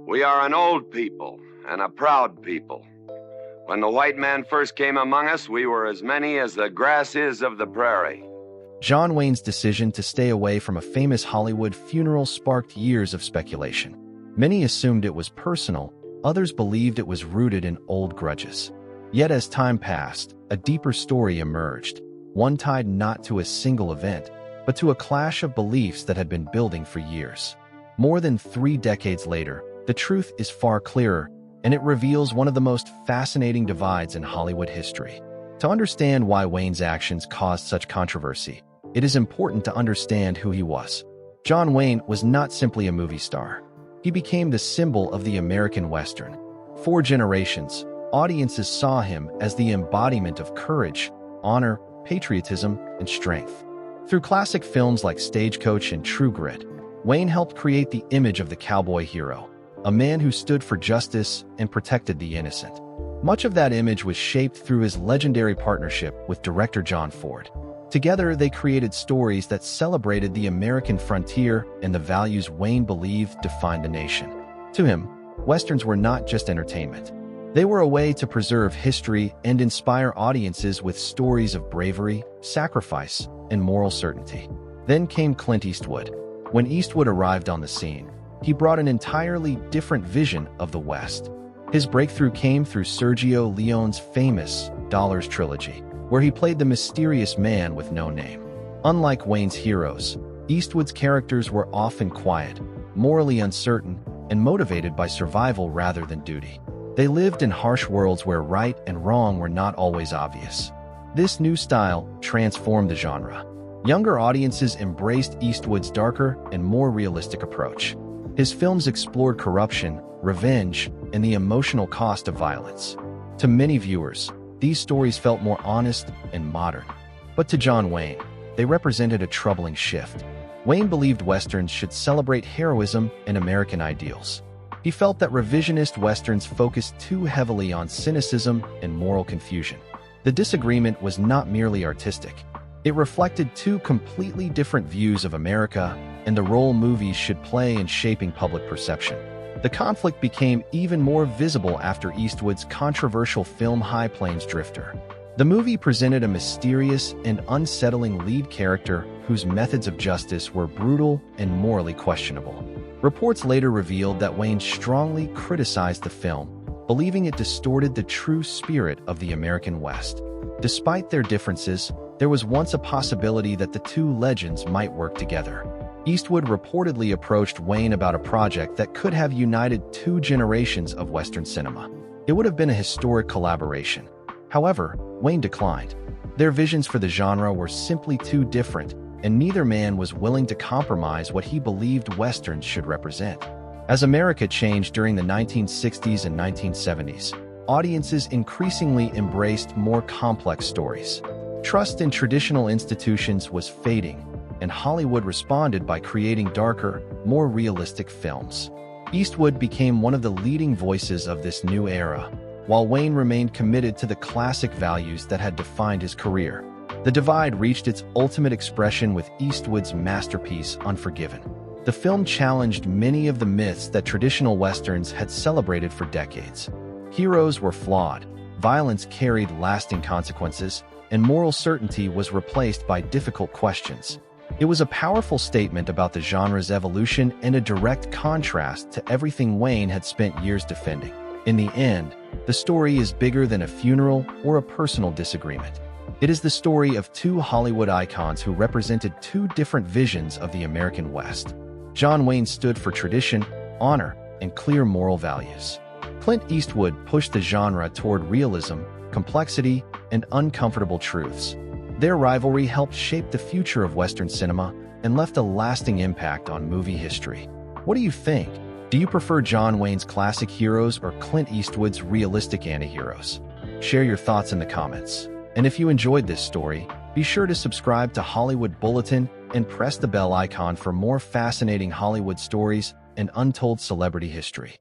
We are an old people and a proud people. When the white man first came among us, we were as many as the grass is of the prairie. John Wayne's decision to stay away from a famous Hollywood funeral sparked years of speculation. Many assumed it was personal, others believed it was rooted in old grudges. Yet as time passed, a deeper story emerged, one tied not to a single event, but to a clash of beliefs that had been building for years. More than 3 decades later, the truth is far clearer, and it reveals one of the most fascinating divides in Hollywood history. To understand why Wayne's actions caused such controversy, it is important to understand who he was. John Wayne was not simply a movie star. He became the symbol of the American Western. For generations, audiences saw him as the embodiment of courage, honor, patriotism, and strength. Through classic films like Stagecoach and True Grit, Wayne helped create the image of the cowboy hero, a man who stood for justice and protected the innocent. Much of that image was shaped through his legendary partnership with director John Ford. Together, they created stories that celebrated the American frontier and the values Wayne believed defined the nation. To him, Westerns were not just entertainment. They were a way to preserve history and inspire audiences with stories of bravery, sacrifice, and moral certainty. Then came Clint Eastwood. When Eastwood arrived on the scene, he brought an entirely different vision of the West. His breakthrough came through Sergio Leone's famous Dollars trilogy, where he played the mysterious man with no name. Unlike Wayne's heroes, Eastwood's characters were often quiet, morally uncertain, and motivated by survival rather than duty. They lived in harsh worlds where right and wrong were not always obvious. This new style transformed the genre. Younger audiences embraced Eastwood's darker and more realistic approach. His films explored corruption, revenge, and the emotional cost of violence. To many viewers, these stories felt more honest and modern. But to John Wayne, they represented a troubling shift. Wayne believed Westerns should celebrate heroism and American ideals. He felt that revisionist Westerns focused too heavily on cynicism and moral confusion. The disagreement was not merely artistic. It reflected 2 completely different views of America and the role movies should play in shaping public perception. The conflict became even more visible after Eastwood's controversial film High Plains Drifter. The movie presented a mysterious and unsettling lead character whose methods of justice were brutal and morally questionable. Reports later revealed that Wayne strongly criticized the film, believing it distorted the true spirit of the American West. Despite their differences, there was once a possibility that the 2 legends might work together. Eastwood reportedly approached Wayne about a project that could have united 2 generations of Western cinema. It would have been a historic collaboration. However, Wayne declined. Their visions for the genre were simply too different, and neither man was willing to compromise what he believed Westerns should represent. As America changed during the 1960s and 1970s, audiences increasingly embraced more complex stories. Trust in traditional institutions was fading, and Hollywood responded by creating darker, more realistic films. Eastwood became one of the leading voices of this new era, while Wayne remained committed to the classic values that had defined his career. The divide reached its ultimate expression with Eastwood's masterpiece, Unforgiven. The film challenged many of the myths that traditional Westerns had celebrated for decades. Heroes were flawed, violence carried lasting consequences, and moral certainty was replaced by difficult questions. It was a powerful statement about the genre's evolution and a direct contrast to everything Wayne had spent years defending. In the end, the story is bigger than a funeral or a personal disagreement. It is the story of 2 Hollywood icons who represented 2 different visions of the American West. John Wayne stood for tradition, honor, and clear moral values. Clint Eastwood pushed the genre toward realism, complexity, and uncomfortable truths. Their rivalry helped shape the future of Western cinema and left a lasting impact on movie history. What do you think? Do you prefer John Wayne's classic heroes or Clint Eastwood's realistic anti-heroes? Share your thoughts in the comments. And if you enjoyed this story, be sure to subscribe to Hollywood Bulletin and press the bell icon for more fascinating Hollywood stories and untold celebrity history.